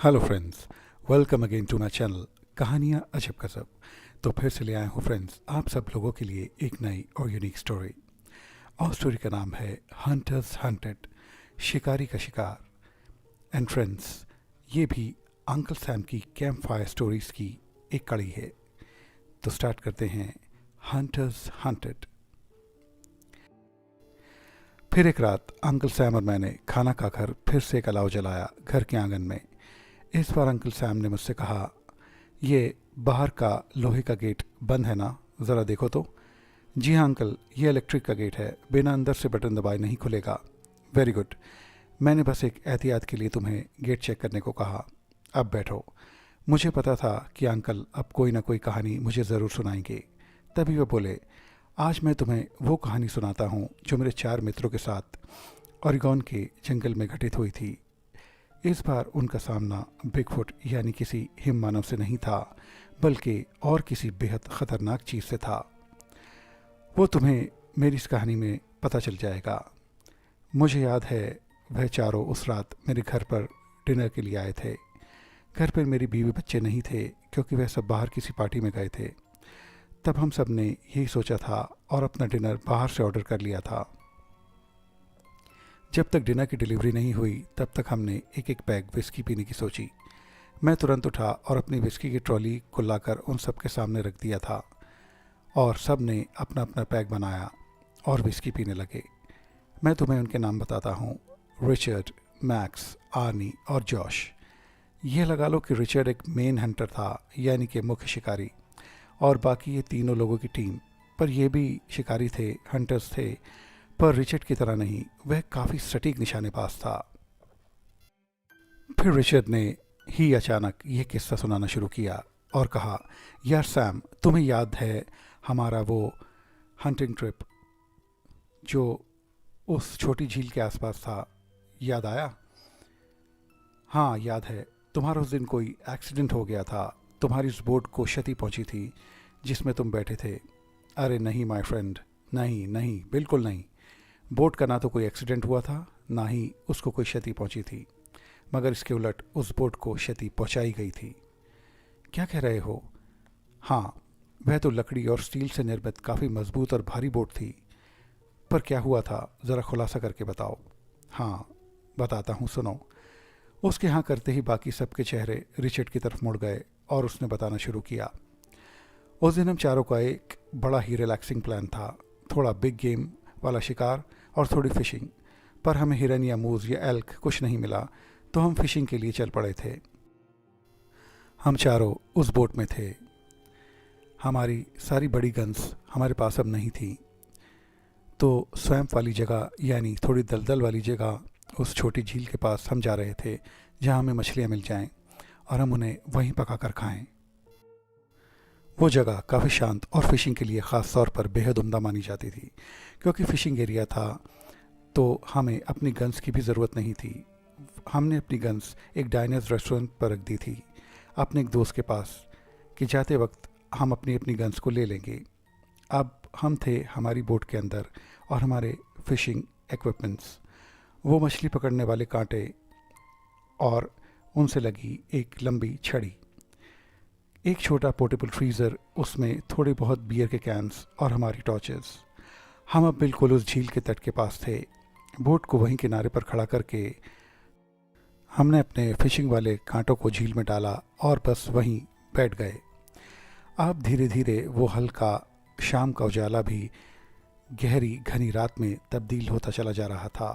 Hello friends, welcome again to my channel Kahaniyan Ajab गजब। तो फिर से ले आए हूँ फ्रेंड्स आप सब लोगों के लिए एक नई और यूनिक स्टोरी। और स्टोरी का नाम है हंटर्स हंटेड, शिकारी का शिकार। एंड फ्रेंड्स, ये भी अंकल सैम की कैंप फायर स्टोरीज की एक कड़ी है। तो स्टार्ट करते हैं हंटर्स हंटेड। फिर एक रात अंकल सैम और मैंने खाना खाकर फिर से एक अलाव जलाया घर के आंगन में। इस बार अंकल सैम ने मुझसे कहा, ये बाहर का लोहे का गेट बंद है ना, ज़रा देखो तो। जी हाँ अंकल, ये इलेक्ट्रिक का गेट है, बिना अंदर से बटन दबाए नहीं खुलेगा। वेरी गुड, मैंने बस एक एहतियात के लिए तुम्हें गेट चेक करने को कहा। अब बैठो। मुझे पता था कि अंकल अब कोई ना कोई कहानी मुझे ज़रूर सुनाएंगे। तभी वह बोले, आज मैं तुम्हें वो कहानी सुनाता हूँ जो मेरे 4 मित्रों के साथ ओरेगॉन के जंगल में घटित हुई थी। इस बार उनका सामना बिगफुट यानी किसी हिम मानव से नहीं था, बल्कि और किसी बेहद ख़तरनाक चीज़ से था। वो तुम्हें मेरी इस कहानी में पता चल जाएगा। मुझे याद है वह चारों उस रात मेरे घर पर डिनर के लिए आए थे। घर पर मेरी बीवी बच्चे नहीं थे क्योंकि वह सब बाहर किसी पार्टी में गए थे। तब हम सब ने यही सोचा था और अपना डिनर बाहर से ऑर्डर कर लिया था। जब तक डिनर की डिलीवरी नहीं हुई तब तक हमने एक एक पैग विस्की पीने की सोची। मैं तुरंत उठा और अपनी विस्की की ट्रॉली को लाकर उन सब के सामने रख दिया था और सब ने अपना अपना पैग बनाया और विस्की पीने लगे। मैं तुम्हें उनके नाम बताता हूँ, रिचर्ड, मैक्स, आर्नी और जॉश। यह लगा लो कि रिचर्ड एक मेन हंटर था, यानी कि मुख्य शिकारी, और बाकी ये तीनों लोगों की टीम। पर ये भी शिकारी थे, हंटर्स थे, पर रिचर्ड की तरह नहीं, वह काफ़ी सटीक निशानेबाज था। फिर रिचर्ड ने ही अचानक यह किस्सा सुनाना शुरू किया और कहा, यार सैम, तुम्हें याद है हमारा वो हंटिंग ट्रिप जो उस छोटी झील के आसपास था, याद आया? हाँ याद है, तुम्हारा उस दिन कोई एक्सीडेंट हो गया था, तुम्हारी उस बोट को क्षति पहुंची थी जिसमें तुम बैठे थे। अरे नहीं माय फ्रेंड, नहीं नहीं, बिल्कुल नहीं। बोट का ना तो कोई एक्सीडेंट हुआ था, ना ही उसको कोई क्षति पहुंची थी, मगर इसके उलट उस बोट को क्षति पहुंचाई गई थी। क्या कह रहे हो? हाँ, वह तो लकड़ी और स्टील से निर्मित काफ़ी मजबूत और भारी बोट थी। पर क्या हुआ था, ज़रा खुलासा करके बताओ। हाँ बताता हूँ, सुनो। उसके हाँ करते ही बाकी सबके चेहरे रिचर्ड की तरफ मुड़ गए और उसने बताना शुरू किया। उस दिन हम चारों का एक बड़ा ही रिलैक्सिंग प्लान था, थोड़ा बिग गेम वाला शिकार और थोड़ी फिशिंग। पर हमें हिरन या मूज या एल्क कुछ नहीं मिला, तो हम फिशिंग के लिए चल पड़े थे। हम चारों उस बोट में थे। हमारी सारी बड़ी गन्स हमारे पास अब नहीं थी, तो स्वैम्प वाली जगह यानी थोड़ी दलदल वाली जगह, उस छोटी झील के पास हम जा रहे थे जहाँ हमें मछलियाँ मिल जाएं और हम उन्हें वहीं पका कर खाएं। वो जगह काफ़ी शांत और फिशिंग के लिए ख़ास तौर पर बेहद उम्दा मानी जाती थी। क्योंकि फिशिंग एरिया था तो हमें अपनी गन्स की भी ज़रूरत नहीं थी। हमने अपनी गन्स एक डाइनर्स रेस्टोरेंट पर रख दी थी अपने एक दोस्त के पास, कि जाते वक्त हम अपनी अपनी गन्स को ले लेंगे। अब हम थे हमारी बोट के अंदर और हमारे फिशिंग इक्विपमेंट्स, वो मछली पकड़ने वाले कांटे और उनसे लगी एक लंबी छड़ी, एक छोटा पोर्टेबल फ्रीज़र, उसमें थोड़े बहुत बियर के कैंस और हमारी टॉर्चेस। हम अब बिल्कुल उस झील के तट के पास थे। बोट को वहीं किनारे पर खड़ा करके हमने अपने फिशिंग वाले कांटों को झील में डाला और बस वहीं बैठ गए। अब धीरे धीरे वो हल्का शाम का उजाला भी गहरी घनी रात में तब्दील होता चला जा रहा था।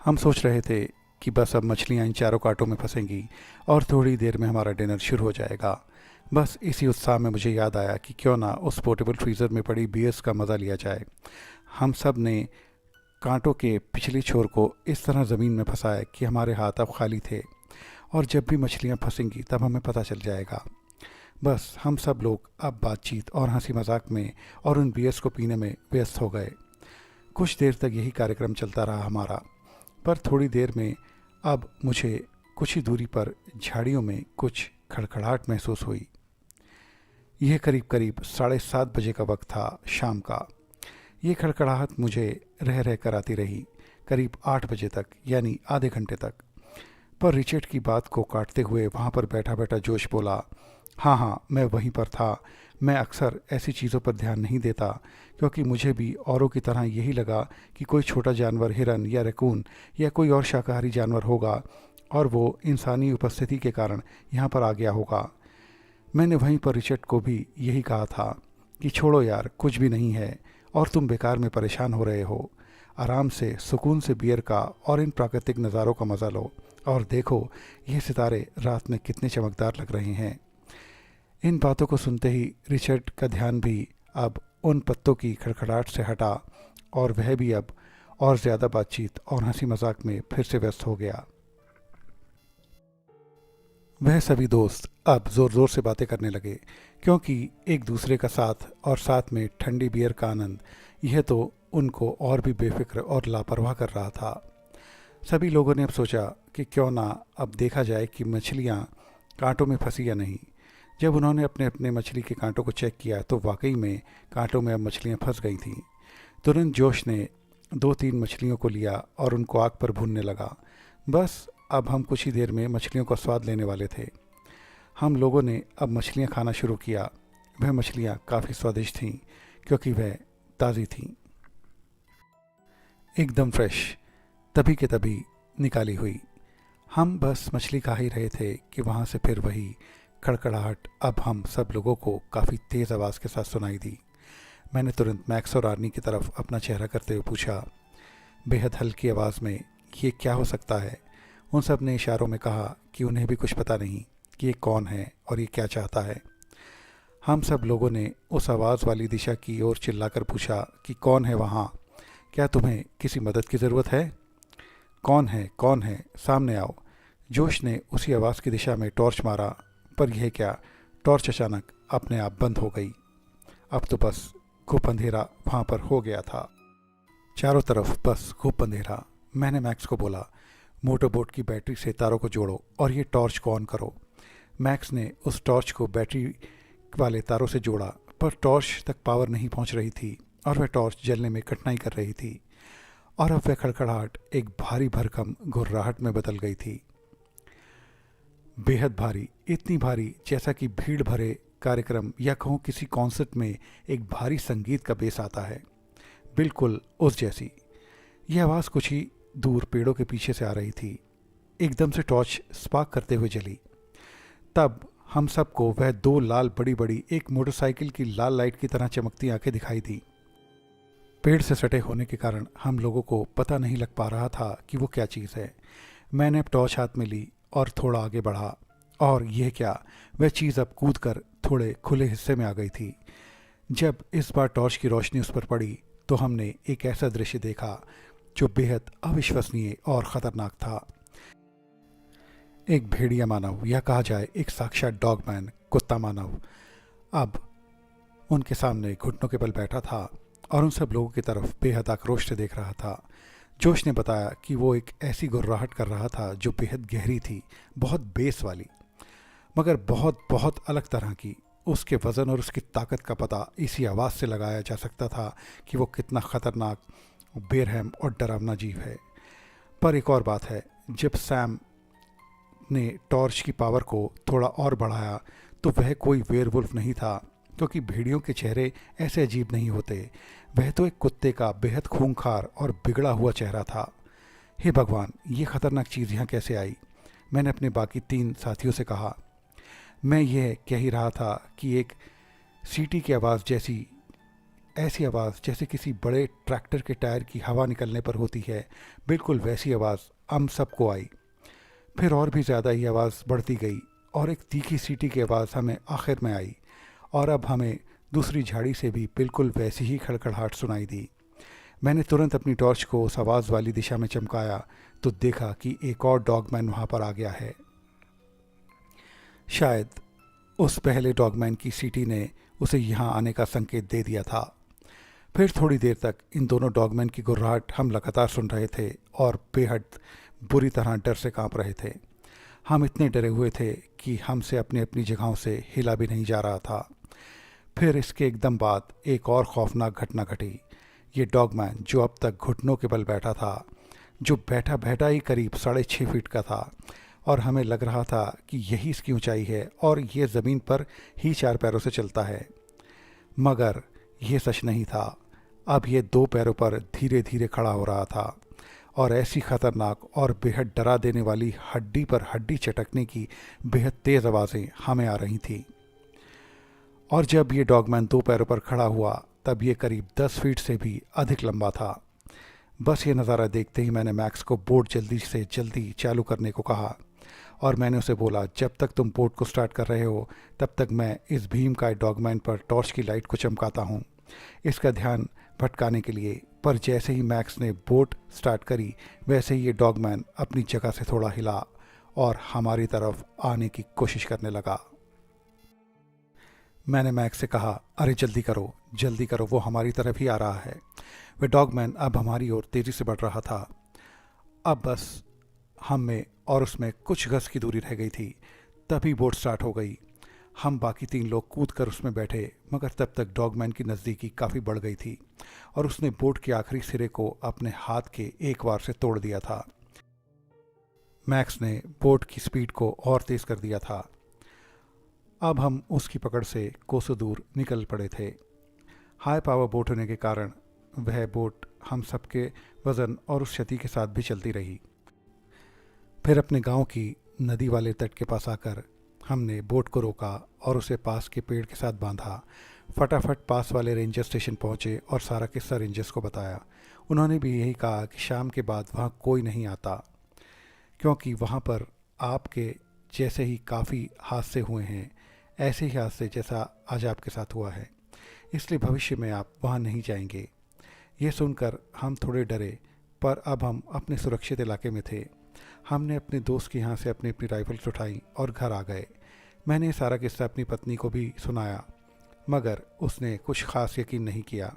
हम सोच रहे थे कि बस अब मछलियाँ इन चारों कांटों में फंसेंगी और थोड़ी देर में हमारा डिनर शुरू हो जाएगा। बस इसी उत्साह में मुझे याद आया कि क्यों ना उस पोर्टेबल फ्रीज़र में पड़ी बियर्स का मज़ा लिया जाए। हम सब ने कांटों के पिछले छोर को इस तरह ज़मीन में फंसाया कि हमारे हाथ अब खाली थे और जब भी मछलियाँ फंसेंगी तब हमें पता चल जाएगा। बस हम सब लोग अब बातचीत और हंसी मजाक में और उन बियर्स को पीने में व्यस्त हो गए। कुछ देर तक यही कार्यक्रम चलता रहा हमारा, पर थोड़ी देर में अब मुझे कुछ ही दूरी पर झाड़ियों में कुछ खड़खड़ाहट महसूस हुई। यह करीब करीब 7:30 बजे का वक्त था, शाम का। ये खड़खड़ाहट मुझे रह रह कर आती रही, करीब 8 बजे तक, यानी आधे घंटे तक। पर रिचर्ड की बात को काटते हुए वहाँ पर बैठा बैठा जोश बोला, हाँ हाँ, मैं वहीं पर था। मैं अक्सर ऐसी चीज़ों पर ध्यान नहीं देता, क्योंकि मुझे भी औरों की तरह यही लगा कि कोई छोटा जानवर, हिरन या रैकून या कोई और शाकाहारी जानवर होगा और वो इंसानी उपस्थिति के कारण यहाँ पर आ गया होगा। मैंने वहीं पर रिचर्ड को भी यही कहा था कि छोड़ो यार, कुछ भी नहीं है और तुम बेकार में परेशान हो रहे हो। आराम से सुकून से बियर का और इन प्राकृतिक नज़ारों का मज़ा लो और देखो ये सितारे रात में कितने चमकदार लग रहे हैं। इन बातों को सुनते ही रिचर्ड का ध्यान भी अब उन पत्तों की खड़खड़ाहट से हटा और वह भी अब और ज़्यादा बातचीत और हंसी मजाक में फिर से व्यस्त हो गया। वह सभी दोस्त अब ज़ोर ज़ोर से बातें करने लगे, क्योंकि एक दूसरे का साथ और साथ में ठंडी बियर का आनंद, यह तो उनको और भी बेफिक्र और लापरवाह कर रहा था। सभी लोगों ने अब सोचा कि क्यों ना अब देखा जाए कि मछलियाँ कांटों में फंसी या नहीं। जब उन्होंने अपने अपने मछली के कांटों को चेक किया तो वाकई में कांटों में अब मछलियाँ फंस गई थीं। तुरंत जोश ने 2-3 मछलियों को लिया और उनको आग पर भूनने लगा। बस अब हम कुछ ही देर में मछलियों का स्वाद लेने वाले थे। हम लोगों ने अब मछलियाँ खाना शुरू किया। वह मछलियाँ काफ़ी स्वादिष्ट थीं, क्योंकि वह ताज़ी थीं, एकदम फ्रेश, तभी के तभी निकाली हुई। हम बस मछली खा ही रहे थे कि वहाँ से फिर वही खड़खड़ाहट अब हम सब लोगों को काफ़ी तेज़ आवाज़ के साथ सुनाई दी। मैंने तुरंत मैक्स और आर्नी की तरफ अपना चेहरा करते हुए पूछा, बेहद हल्की आवाज़ में, ये क्या हो सकता है? उन सब ने इशारों में कहा कि उन्हें भी कुछ पता नहीं कि ये कौन है और ये क्या चाहता है। हम सब लोगों ने उस आवाज़ वाली दिशा की ओर चिल्लाकर पूछा कि कौन है वहाँ? क्या तुम्हें किसी मदद की ज़रूरत है? कौन है, कौन है, सामने आओ। जोश ने उसी आवाज़ की दिशा में टॉर्च मारा, पर यह क्या, टॉर्च अचानक अपने आप बंद हो गई। अब तो बस घुप अंधेरा वहाँ पर हो गया था, चारों तरफ बस घुप अंधेरा। मैंने मैक्स को बोला, मोटर बोट की बैटरी से तारों को जोड़ो और ये टॉर्च को ऑन करो। मैक्स ने उस टॉर्च को बैटरी वाले तारों से जोड़ा, पर टॉर्च तक पावर नहीं पहुंच रही थी और वह टॉर्च जलने में कठिनाई कर रही थी। और अब वह खड़खड़ाहट एक भारी भरकम घुर्राहट में बदल गई थी, बेहद भारी, इतनी भारी जैसा कि भीड़ भरे कार्यक्रम या कहूँ किसी कॉन्सर्ट में एक भारी संगीत का बेस आता है, बिल्कुल उस जैसी। यह आवाज़ कुछ ही दूर पेड़ों के पीछे से आ रही थी। एकदम से टॉर्च स्पार्क करते हुए जली। तब हम सबको वह 2 लाल बड़ी बड़ी एक मोटरसाइकिल की लाल लाइट की तरह चमकती आंखें दिखाई दी। पेड़ से सटे होने के कारण हम लोगों को पता नहीं लग पा रहा था कि वो क्या चीज़ है। मैंने अब टॉर्च हाथ में ली और थोड़ा आगे बढ़ा, और यह क्या, वह चीज़ अब कूद कर थोड़े खुले हिस्से में आ गई थी। जब इस बार टॉर्च की रोशनी उस पर पड़ी तो हमने एक ऐसा दृश्य देखा जो बेहद अविश्वसनीय और ख़तरनाक था। एक भेड़िया मानव, या कहा जाए एक साक्षात डॉगमैन, कुत्ता मानव, अब उनके सामने घुटनों के बल बैठा था और उन सब लोगों की तरफ बेहद आक्रोश से देख रहा था। जोश ने बताया कि वो एक ऐसी गुर्राहट कर रहा था जो बेहद गहरी थी, बहुत बेस वाली, मगर बहुत बहुत अलग तरह की। उसके वज़न और उसकी ताकत का पता इसी आवाज़ से लगाया जा सकता था कि वो कितना ख़तरनाक, बेरहम और डरावना जीव है। पर एक और बात है, जब सैम ने टॉर्च की पावर को थोड़ा और बढ़ाया तो वह कोई वेयरवुल्फ नहीं था, क्योंकि भेड़ियों के चेहरे ऐसे अजीब नहीं होते। वह तो एक कुत्ते का बेहद खूंखार और बिगड़ा हुआ चेहरा था। हे भगवान, ये ख़तरनाक चीज़ यहाँ कैसे आई? मैंने अपने बाकी 3 साथियों से कहा। मैं यह कह ही रहा था कि एक सीटी की आवाज़ जैसी, ऐसी आवाज़ जैसे किसी बड़े ट्रैक्टर के टायर की हवा निकलने पर होती है, बिल्कुल वैसी आवाज़ हम सबको आई। फिर और भी ज़्यादा ही आवाज़ बढ़ती गई और एक तीखी सीटी की आवाज़ हमें आखिर में आई, और अब हमें दूसरी झाड़ी से भी बिल्कुल वैसी ही खड़खड़ाहट सुनाई दी। मैंने तुरंत अपनी टॉर्च को उस आवाज़ वाली दिशा में चमकाया तो देखा कि एक और डॉगमैन वहाँ पर आ गया है। शायद उस पहले डॉगमैन की सीटी ने उसे यहाँ आने का संकेत दे दिया था। फिर थोड़ी देर तक इन दोनों डॉगमैन की गुर्राहट हम लगातार सुन रहे थे और बेहद बुरी तरह डर से कांप रहे थे। हम इतने डरे हुए थे कि हमसे अपनी अपनी जगहों से हिला भी नहीं जा रहा था। फिर इसके एकदम बाद एक और खौफनाक घटना घटी। ये डॉगमैन जो अब तक घुटनों के बल बैठा था, जो बैठा बैठा ही करीब 6.5 फीट का था, और हमें लग रहा था कि यही इसकी ऊंचाई है और ये ज़मीन पर ही 4 पैरों से चलता है। मगर ये सच नहीं था। अब ये 2 पैरों पर धीरे धीरे खड़ा हो रहा था और ऐसी खतरनाक और बेहद डरा देने वाली हड्डी पर हड्डी चटकने की बेहद तेज़ आवाज़ें हमें आ रही थीं। और जब ये डॉगमैन 2 पैरों पर खड़ा हुआ तब ये करीब 10 फीट से भी अधिक लंबा था। बस ये नज़ारा देखते ही मैंने मैक्स को बोट जल्दी से जल्दी चालू करने को कहा और मैंने उसे बोला, जब तक तुम बोट को स्टार्ट कर रहे हो तब तक मैं इस भीम का डॉगमैन पर टॉर्च की लाइट को चमकाता हूँ इसका ध्यान भटकाने के लिए। पर जैसे ही मैक्स ने बोट स्टार्ट करी वैसे ही ये डॉगमैन अपनी जगह से थोड़ा हिला और हमारी तरफ आने की कोशिश करने लगा। मैंने मैक्स से कहा, अरे जल्दी करो, वो हमारी तरफ ही आ रहा है। वह डॉगमैन अब हमारी ओर तेज़ी से बढ़ रहा था। अब बस हम में और उसमें कुछ गज की दूरी रह गई थी। तभी बोट स्टार्ट हो गई। हम बाकी 3 लोग कूद कर उसमें बैठे, मगर तब तक डॉगमैन की नज़दीकी काफ़ी बढ़ गई थी और उसने बोट के आखिरी सिरे को अपने हाथ के एक वार से तोड़ दिया था। मैक्स ने बोट की स्पीड को और तेज़ कर दिया था। अब हम उसकी पकड़ से कोसों दूर निकल पड़े थे। हाई पावर बोट होने के कारण वह बोट हम सबके वज़न और उस क्षति के साथ भी चलती रही। फिर अपने गांव की नदी वाले तट के पास आकर हमने बोट को रोका और उसे पास के पेड़ के साथ बांधा। फटाफट पास वाले रेंजर स्टेशन पहुंचे और सारा किस्सा रेंजर्स को बताया। उन्होंने भी यही कहा कि शाम के बाद वहाँ कोई नहीं आता, क्योंकि वहाँ पर आपके जैसे ही काफ़ी हादसे हुए हैं, ऐसे ही हादसे जैसा आज आपके साथ हुआ है, इसलिए भविष्य में आप वहाँ नहीं जाएंगे। ये सुनकर हम थोड़े डरे, पर अब हम अपने सुरक्षित इलाके में थे। हमने अपने दोस्त के यहाँ से अपनी अपनी राइफल्स उठाई और घर आ गए। मैंने ये सारा किस्सा अपनी पत्नी को भी सुनाया, मगर उसने कुछ ख़ास यकीन नहीं किया।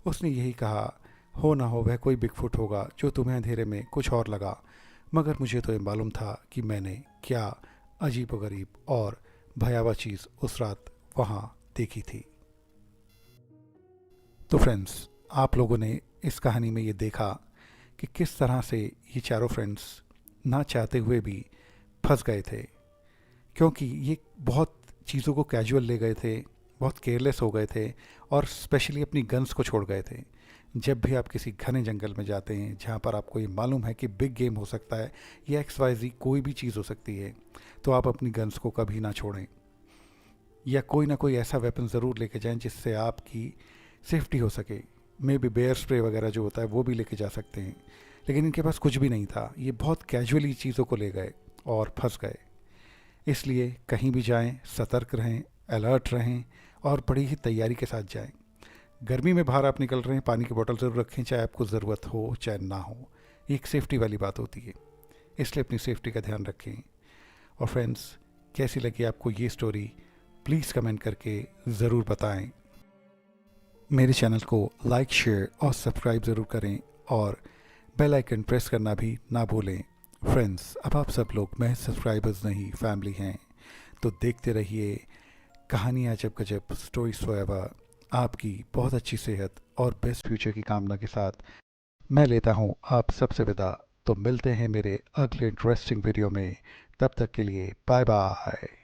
उसने यही कहा, हो ना हो वह कोई बिगफुट होगा जो तुम्हें अंधेरे में कुछ और लगा, मगर मुझे तो ये मालूम था कि मैंने क्या अजीबोगरीब और भयावह चीज़ उस रात वहाँ देखी थी। तो फ्रेंड्स, आप लोगों ने इस कहानी में ये देखा कि किस तरह से ये चारों फ्रेंड्स ना चाहते हुए भी फंस गए थे, क्योंकि ये बहुत चीज़ों को कैजुअल ले गए थे, बहुत केयरलेस हो गए थे और स्पेशली अपनी गन्स को छोड़ गए थे। जब भी आप किसी घने जंगल में जाते हैं जहाँ पर आपको ये मालूम है कि बिग गेम हो सकता है या XYZ कोई भी चीज़ हो सकती है, तो आप अपनी गन्स को कभी ना छोड़ें या कोई ना कोई ऐसा वेपन ज़रूर लेके जाएं जिससे आपकी सेफ्टी हो सके। मे बी बेयर स्प्रे वगैरह जो होता है वो भी लेके जा सकते हैं, लेकिन इनके पास कुछ भी नहीं था। ये बहुत कैजुअली चीज़ों को ले गए और फंस गए। इसलिए कहीं भी जाएं सतर्क रहें, अलर्ट रहें और बड़ी ही तैयारी के साथ जाएं। गर्मी में बाहर आप निकल रहे हैं, पानी की बोतल ज़रूर रखें, चाहे आपको ज़रूरत हो चाहे ना हो। ये एक सेफ्टी वाली बात होती है, इसलिए अपनी सेफ्टी का ध्यान रखें। और फ्रेंड्स, कैसी लगी आपको ये स्टोरी प्लीज़ कमेंट करके ज़रूर बताएं। मेरे चैनल को लाइक, शेयर और सब्सक्राइब ज़रूर करें और बेल आइकन प्रेस करना भी ना भूलें। फ्रेंड्स, अब आप सब लोग महज सब्सक्राइबर्स नहीं, फैमिली हैं, तो देखते रहिए कहानियाँ अजब गजब, स्टोरीज फॉरएवर। आपकी बहुत अच्छी सेहत और बेस्ट फ्यूचर की कामना के साथ मैं लेता हूँ आप सबसे विदा। तो मिलते हैं मेरे अगले इंटरेस्टिंग वीडियो में। तब तक के लिए बाय बाय।